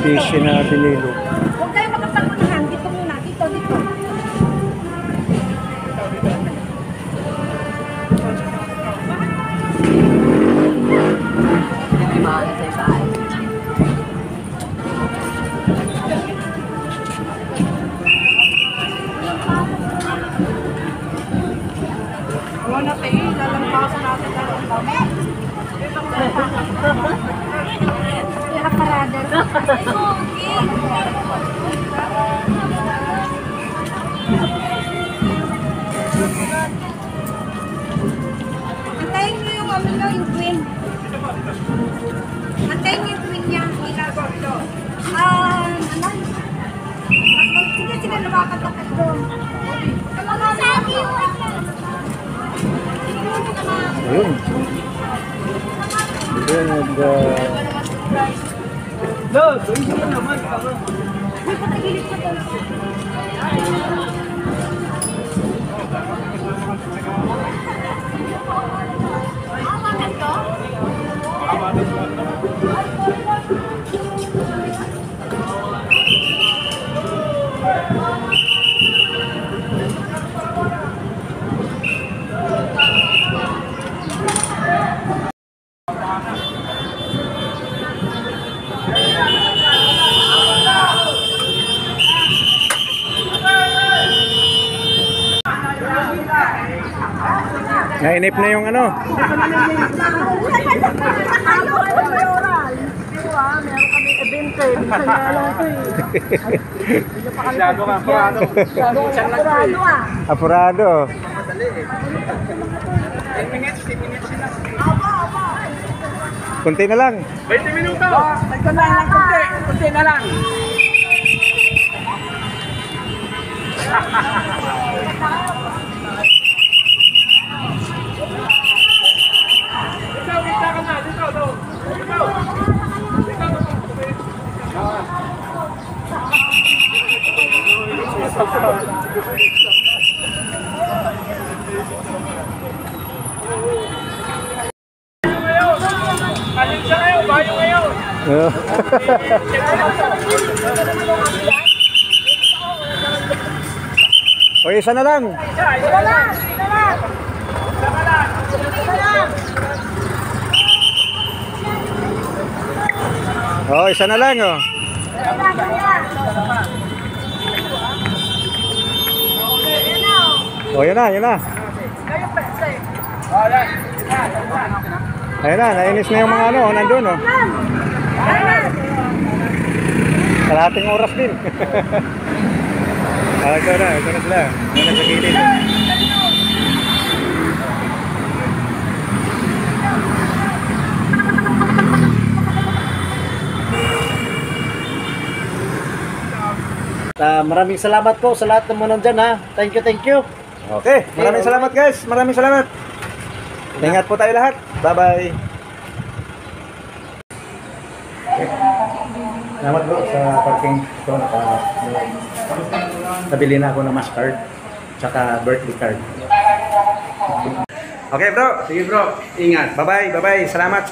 Busy na binilo. Huwag kayo makapagunahan. Dito muna. Dito, dito. Hindi mahal sa bahay. Wala na kayo. Lalampasan natin lang. Kaya parada. Antayin nyo yung ano nyo, yung queen. Antayin nyo yung queen niya. Ano? Sige, sige, lumakatakot doon. Ayun. Ayun, May patagilid ko doon. nainip na yung ano. Apurado. 10 minutes na. Kunti na lang. 20 minuto. Ito na lang, kunti na lang. Kita ka na, dito. Alin siya kayo, bayo kayo. O, isa na lang. O, isa na lang, oh. O, yun na, yun na. Ayun na, nainis na yung mga ano, nandun, oh. Kalahating oras din. Ito na sila. Ito na sa gilid. Maraming salamat po sa lahat ng mga nandyan, ha. Thank you. Okay, maraming salamat guys. Maraming salamat. Ingat po tayo lahat. Bye-bye. Okay. Salamat bro sa parking ito. Nabili na ako ng mass card tsaka birthday card. Okay bro. Sige bro, ingat. Bye-bye. Salamat.